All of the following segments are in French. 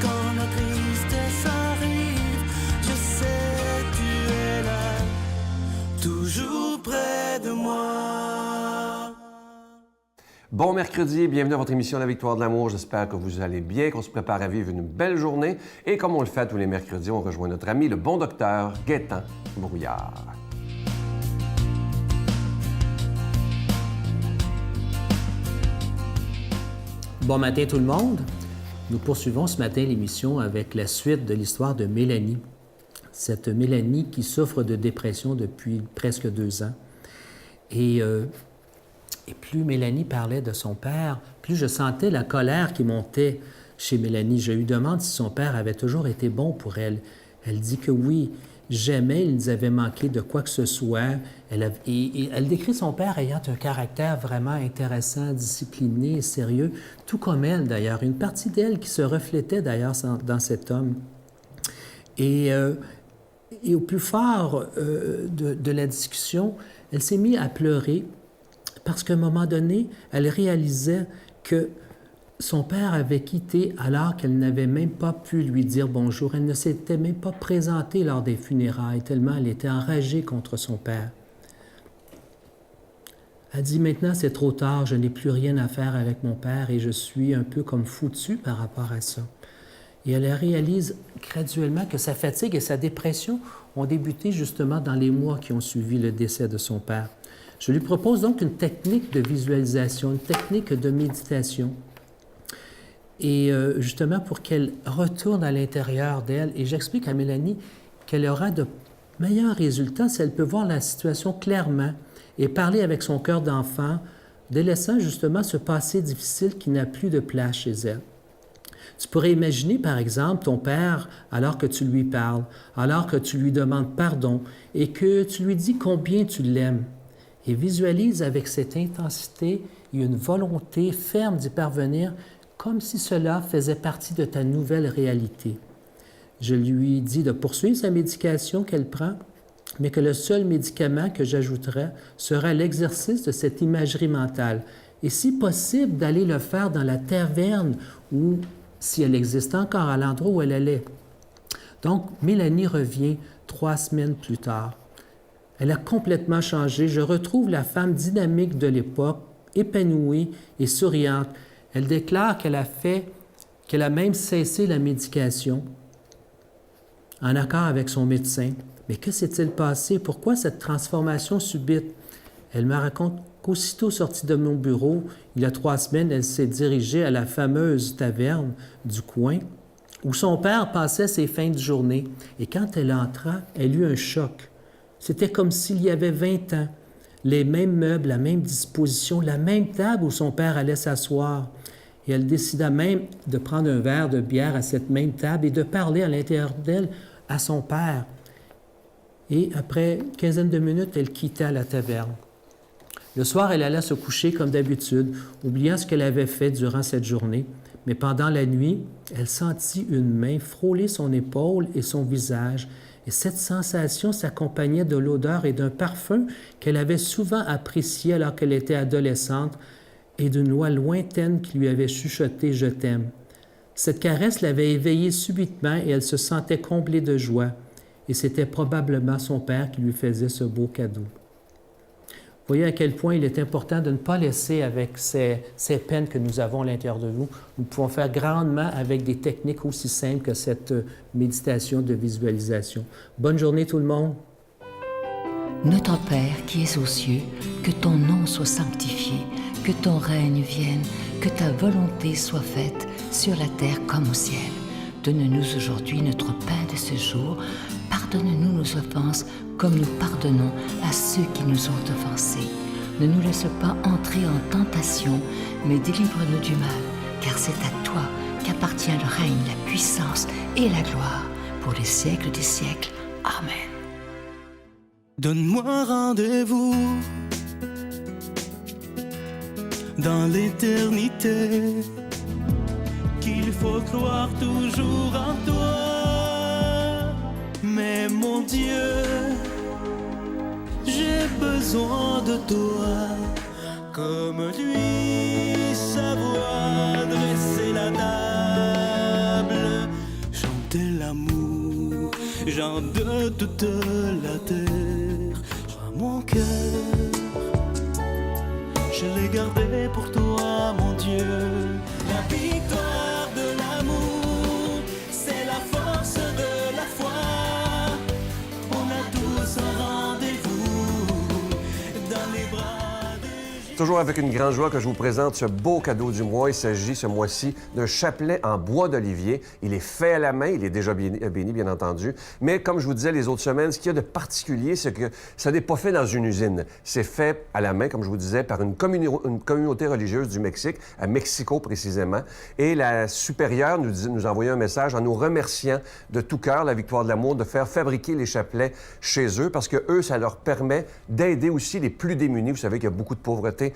quand la tristesse arrive, je sais tu es là, toujours près de moi. Bon mercredi, bienvenue à votre émission La Victoire de l'amour. J'espère que vous allez bien, qu'on se prépare à vivre une belle journée. Et comme on le fait tous les mercredis, on rejoint notre ami, le bon docteur Gaétan Brouillard. Bon matin tout le monde. Nous poursuivons ce matin l'émission avec la suite de l'histoire de Mélanie. Cette Mélanie qui souffre de dépression depuis presque 2 ans. Et plus Mélanie parlait de son père, plus je sentais la colère qui montait chez Mélanie. Je lui demande si son père avait toujours été bon pour elle. Elle dit que oui, jamais il nous avait manqué de quoi que ce soit. Elle décrit son père ayant un caractère vraiment intéressant, discipliné et sérieux, tout comme elle d'ailleurs. Une partie d'elle qui se reflétait d'ailleurs dans cet homme. Et au plus fort de la discussion, elle s'est mise à pleurer parce qu'à un moment donné, elle réalisait que son père avait quitté alors qu'elle n'avait même pas pu lui dire bonjour. Elle ne s'était même pas présentée lors des funérailles, tellement elle était enragée contre son père. Elle dit, maintenant c'est trop tard, je n'ai plus rien à faire avec mon père et je suis un peu comme foutue par rapport à ça. Et elle réalise graduellement que sa fatigue et sa dépression ont débuté justement dans les mois qui ont suivi le décès de son père. Je lui propose donc une technique de visualisation, une technique de méditation. Et justement pour qu'elle retourne à l'intérieur d'elle. Et j'explique à Mélanie qu'elle aura de meilleurs résultats si elle peut voir la situation clairement et parler avec son cœur d'enfant, délaissant justement ce passé difficile qui n'a plus de place chez elle. Tu pourrais imaginer, par exemple, ton père alors que tu lui parles, alors que tu lui demandes pardon et que tu lui dis combien tu l'aimes. Et visualise avec cette intensité et une volonté ferme d'y parvenir comme si cela faisait partie de ta nouvelle réalité. Je lui dis de poursuivre sa médication qu'elle prend, mais que le seul médicament que j'ajouterai sera l'exercice de cette imagerie mentale. Et si possible, d'aller le faire dans la taverne ou, si elle existe encore, à l'endroit où elle allait. Donc, Mélanie revient 3 semaines plus tard. Elle a complètement changé. Je retrouve la femme dynamique de l'époque, épanouie et souriante. Elle déclare qu'elle a même cessé la médication en accord avec son médecin. Mais que s'est-il passé? Pourquoi cette transformation subite? Elle me raconte qu'aussitôt sortie de mon bureau, il y a 3 semaines, elle s'est dirigée à la fameuse taverne du coin où son père passait ses fins de journée. Et quand elle entra, elle eut un choc. C'était comme s'il y avait 20 ans. Les mêmes meubles, la même disposition, la même table où son père allait s'asseoir. Et elle décida même de prendre un verre de bière à cette même table et de parler à l'intérieur d'elle à son père. Et après une quinzaine de minutes, elle quitta la taverne. Le soir, elle alla se coucher comme d'habitude, oubliant ce qu'elle avait fait durant cette journée. Mais pendant la nuit, elle sentit une main frôler son épaule et son visage. Et cette sensation s'accompagnait de l'odeur et d'un parfum qu'elle avait souvent apprécié alors qu'elle était adolescente et d'une voix lointaine qui lui avait chuchoté « Je t'aime ». Cette caresse l'avait éveillée subitement et elle se sentait comblée de joie. Et c'était probablement son père qui lui faisait ce beau cadeau. Voyez à quel point il est important de ne pas laisser avec ces peines que nous avons à l'intérieur de nous. Nous pouvons faire grandement avec des techniques aussi simples que cette méditation de visualisation. Bonne journée tout le monde. Notre Père qui es aux cieux, que ton nom soit sanctifié, que ton règne vienne, que ta volonté soit faite sur la terre comme au ciel. Donne-nous aujourd'hui notre pain de ce jour. Pardonne-nous nos offenses comme nous pardonnons à ceux qui nous ont offensés. Ne nous laisse pas entrer en tentation, mais délivre-nous du mal, car c'est à toi qu'appartient le règne, la puissance et la gloire pour les siècles des siècles. Amen. Donne-moi rendez-vous dans l'éternité, qu'il faut croire toujours en toi. Mais mon Dieu, j'ai besoin de toi, comme lui savoir dresser la table gens de toute la terre. Prends mon cœur, je l'ai gardé pour toi, mon Dieu. La victoire de l'amour, c'est la force de la foi. On a tous un rendez-vous dans les bras de Jésus. Toujours avec une grande joie que je vous présente ce beau cadeau du mois. Il s'agit ce mois-ci d'un chapelet en bois d'olivier. Il est fait à la main, il est déjà béni, bien entendu. Mais comme je vous disais les autres semaines, ce qu'il y a de particulier, c'est que ça n'est pas fait dans une usine. C'est fait à la main, comme je vous disais, par une communauté religieuse du Mexique, à Mexico précisément. Et la supérieure nous a envoyé un message en nous remerciant de tout cœur, la Victoire de l'amour, de faire fabriquer les chapelets chez eux, parce que eux, ça leur permet d'aider aussi les plus démunis. Vous savez qu'il y a beaucoup de pauvreté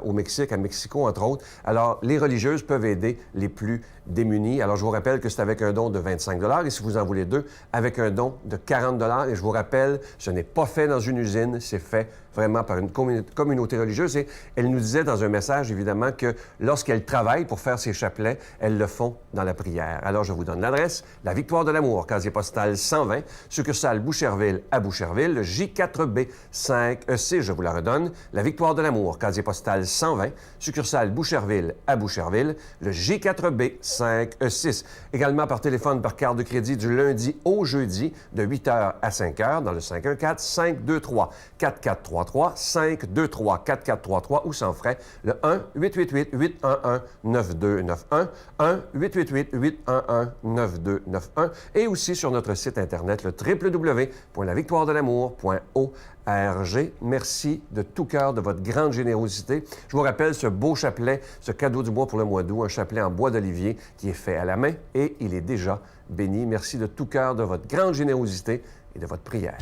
au Mexique, à Mexico, entre autres. Alors, les religieuses peuvent aider les plus démunis. Alors, je vous rappelle que c'est avec un don de 25 $ et si vous en voulez deux, avec un don de 40 $. Et je vous rappelle, ce n'est pas fait dans une usine, c'est fait vraiment par une communauté religieuse. Et elle nous disait dans un message, évidemment, que lorsqu'elles travaillent pour faire ces chapelets, elles le font dans la prière. Alors, je vous donne l'adresse. La Victoire de l'amour, casier postal 120, succursale Boucherville à Boucherville, le J4B 5EC, je vous la redonne. La Victoire de l'amour, casier postal 120, succursale Boucherville à Boucherville, le J4B 5E6. Également par téléphone, par carte de crédit du lundi au jeudi, de 8h à 5h, dans le 514-523-4433, 523-4433 ou sans frais, le 1-888-811-9291, 1-888-811-9291 et aussi sur notre site Internet, le www.lavictoiredelamour.org. Merci de tout cœur de votre grande générosité. Je vous rappelle ce beau chapelet, ce cadeau du mois pour le mois d'août, un chapelet en bois d'olivier qui est fait à la main et il est déjà béni. Merci de tout cœur de votre grande générosité et de votre prière.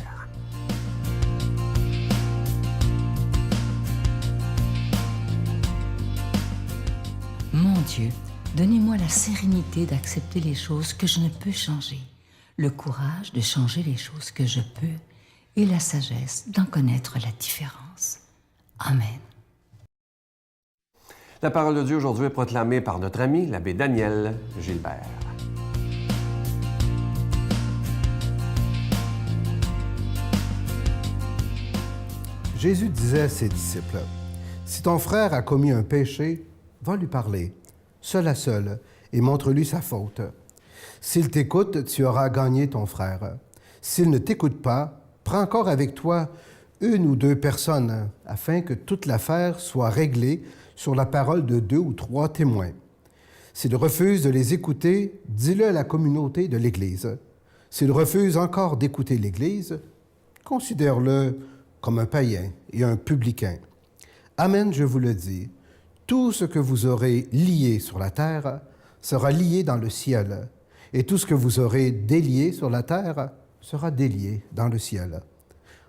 Mon Dieu, donnez-moi la sérénité d'accepter les choses que je ne peux changer, le courage de changer les choses que je peux et la sagesse d'en connaître la différence. Amen. La parole de Dieu aujourd'hui est proclamée par notre ami, l'abbé Daniel Gilbert. Jésus disait à ses disciples, « Si ton frère a commis un péché, va lui parler, seul à seul, et montre-lui sa faute. S'il t'écoute, tu auras gagné ton frère. S'il ne t'écoute pas, prends encore avec toi une ou deux personnes, afin que toute l'affaire soit réglée sur la parole de 2 ou 3 témoins. S'il refuse de les écouter, dis-le à la communauté de l'Église. S'il refuse encore d'écouter l'Église, considère-le comme un païen et un publicain. Amen, je vous le dis, tout ce que vous aurez lié sur la terre sera lié dans le ciel, et tout ce que vous aurez délié sur la terre sera délié dans le ciel.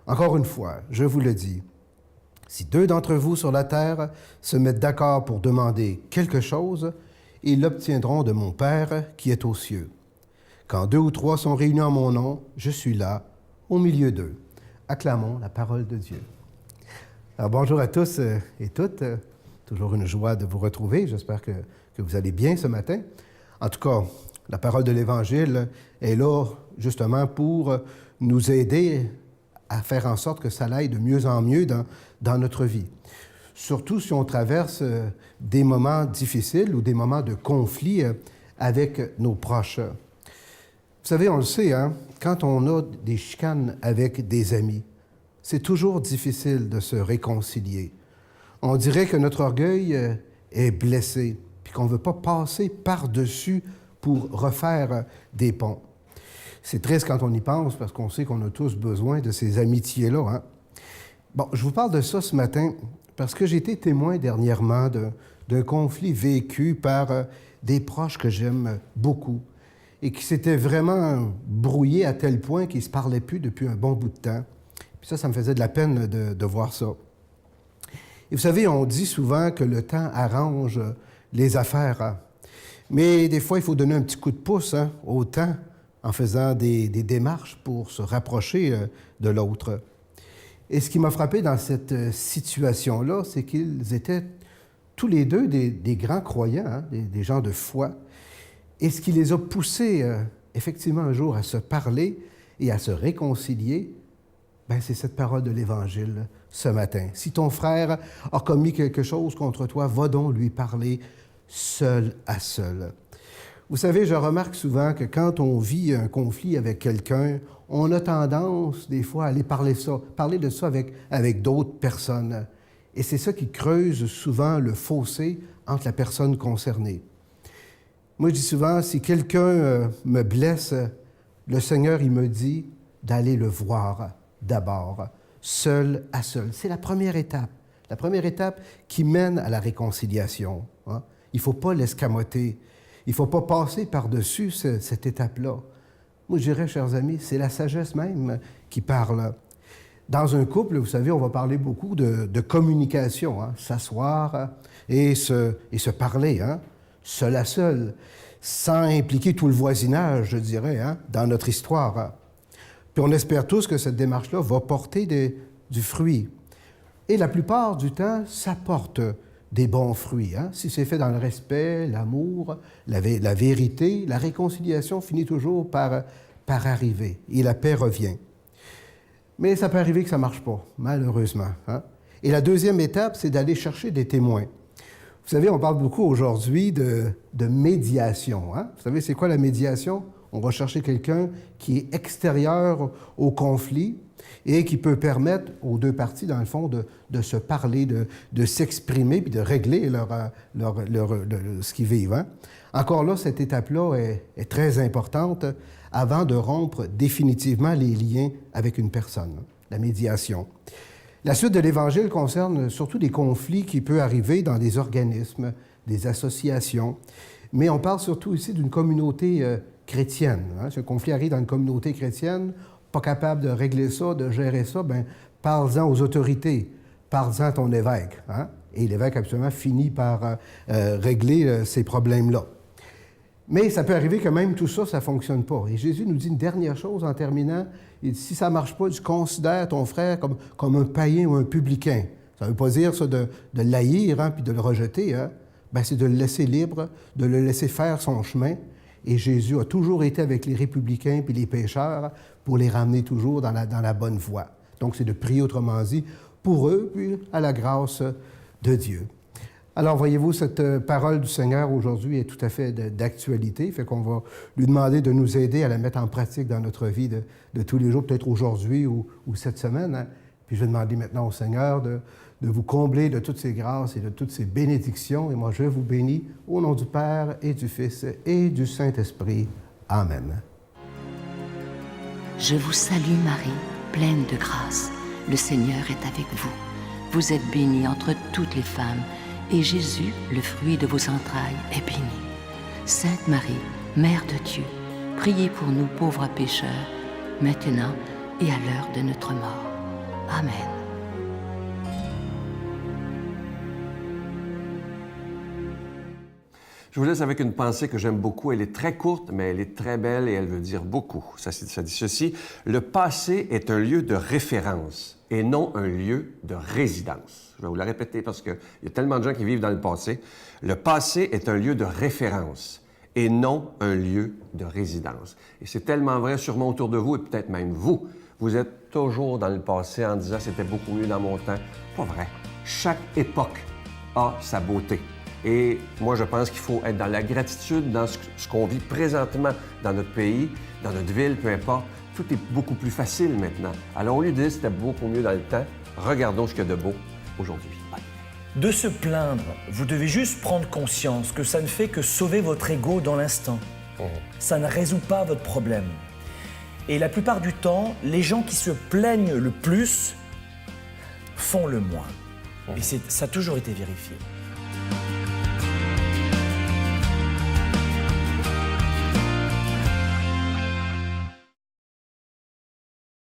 Encore une fois, je vous le dis, si 2 d'entre vous sur la terre se mettent d'accord pour demander quelque chose, ils l'obtiendront de mon Père qui est aux cieux. Quand 2 ou 3 sont réunis en mon nom, je suis là, au milieu d'eux. Acclamons la parole de Dieu. Alors, bonjour à tous et toutes. Toujours une joie de vous retrouver. J'espère que vous allez bien ce matin. En tout cas, la parole de l'Évangile est là justement pour nous aider à faire en sorte que ça aille de mieux en mieux dans notre vie. Surtout si on traverse des moments difficiles ou des moments de conflit avec nos proches. Vous savez, on le sait, hein, quand on a des chicanes avec des amis, c'est toujours difficile de se réconcilier. On dirait que notre orgueil est blessé, puis qu'on ne veut pas passer par-dessus pour refaire des ponts. C'est triste quand on y pense, parce qu'on sait qu'on a tous besoin de ces amitiés-là. Hein? Bon, je vous parle de ça ce matin parce que j'ai été témoin dernièrement d'un conflit vécu par des proches que j'aime beaucoup et qui s'étaient vraiment brouillés à tel point qu'ils ne se parlaient plus depuis un bon bout de temps. Puis ça me faisait de la peine de voir ça. Et vous savez, on dit souvent que le temps arrange les affaires. Hein? Mais des fois, il faut donner un petit coup de pouce au temps en faisant des démarches pour se rapprocher de l'autre. Et ce qui m'a frappé dans cette situation-là, c'est qu'ils étaient tous les deux des grands croyants, hein, des gens de foi. Et ce qui les a poussés effectivement un jour à se parler et à se réconcilier, ben c'est cette parole de l'Évangile ce matin. Si ton frère a commis quelque chose contre toi, va donc lui parler seul à seul. Vous savez, je remarque souvent que quand on vit un conflit avec quelqu'un, on a tendance des fois à aller parler de ça avec d'autres personnes. Et c'est ça qui creuse souvent le fossé entre la personne concernée. Moi, je dis souvent, si quelqu'un me blesse, le Seigneur, il me dit d'aller le voir d'abord, seul à seul. C'est la première étape qui mène à la réconciliation. Hein? Il ne faut pas l'escamoter. Il ne faut pas passer par-dessus cette étape-là. Moi, je dirais, chers amis, c'est la sagesse même qui parle. Dans un couple, vous savez, on va parler beaucoup de communication, hein? S'asseoir et se parler, hein? Seul à seul, sans impliquer tout le voisinage, je dirais, hein? Dans notre histoire. Puis on espère tous que cette démarche-là va porter du fruit. Et la plupart du temps, ça porte des bons fruits. Hein? Si c'est fait dans le respect, l'amour, la vérité, la réconciliation finit toujours par arriver et la paix revient. Mais ça peut arriver que ça ne marche pas, malheureusement. Hein? Et la deuxième étape, c'est d'aller chercher des témoins. Vous savez, on parle beaucoup aujourd'hui de médiation. Hein? Vous savez, c'est quoi la médiation? On va chercher quelqu'un qui est extérieur au conflit et qui peut permettre aux deux parties, dans le fond, de se parler, de s'exprimer puis de régler ce qu'ils vivent. Hein? Encore là, cette étape-là est très importante avant de rompre définitivement les liens avec une personne, la médiation. La suite de l'Évangile concerne surtout des conflits qui peuvent arriver dans des organismes, des associations, mais on parle surtout ici d'une communauté chrétienne. Hein? Si un conflit arrive dans une communauté chrétienne, pas capable de régler ça, de gérer ça, bien, parle-en aux autorités, parle-en à ton évêque. Hein? Et l'évêque, absolument, finit par régler ces problèmes-là. Mais ça peut arriver que même tout ça, ça ne fonctionne pas. Et Jésus nous dit une dernière chose en terminant. Il dit, si ça ne marche pas, tu considères ton frère comme un païen ou un publicain. Ça ne veut pas dire ça de l'haïr, hein, puis de le rejeter. Hein? Bien, c'est de le laisser libre, de le laisser faire son chemin. Et Jésus a toujours été avec les républicains puis les pécheurs pour les ramener toujours dans la bonne voie. Donc, c'est de prier, autrement dit, pour eux, puis à la grâce de Dieu. Alors, voyez-vous, cette parole du Seigneur aujourd'hui est tout à fait d'actualité, fait qu'on va lui demander de nous aider à la mettre en pratique dans notre vie de tous les jours, peut-être aujourd'hui ou cette semaine. Hein? Puis je vais demander maintenant au Seigneur de vous combler de toutes ces grâces et de toutes ces bénédictions. Et moi, je vous bénis au nom du Père et du Fils et du Saint-Esprit. Amen. Je vous salue Marie, pleine de grâce. Le Seigneur est avec vous. Vous êtes bénie entre toutes les femmes, et Jésus, le fruit de vos entrailles, est béni. Sainte Marie, Mère de Dieu, priez pour nous pauvres pécheurs, maintenant et à l'heure de notre mort. Amen. Je vous laisse avec une pensée que j'aime beaucoup. Elle est très courte, mais elle est très belle et elle veut dire beaucoup. Ça dit ceci: le passé est un lieu de référence et non un lieu de résidence. Je vais vous la répéter parce qu'il y a tellement de gens qui vivent dans le passé. Le passé est un lieu de référence et non un lieu de résidence. Et c'est tellement vrai sûrement autour de vous et peut-être même vous. Vous êtes toujours dans le passé en disant « c'était beaucoup mieux dans mon temps ». Pas vrai. Chaque époque a sa beauté. Et moi, je pense qu'il faut être dans la gratitude, dans ce qu'on vit présentement dans notre pays, dans notre ville, peu importe. Tout est beaucoup plus facile maintenant. Alors, au lieu de dire c'était beaucoup mieux dans le temps, regardons ce qu'il y a de beau aujourd'hui. Bye. De se plaindre, vous devez juste prendre conscience que ça ne fait que sauver votre ego dans l'instant. Ça ne résout pas votre problème. Et la plupart du temps, les gens qui se plaignent le plus font le moins. Et ça a toujours été vérifié.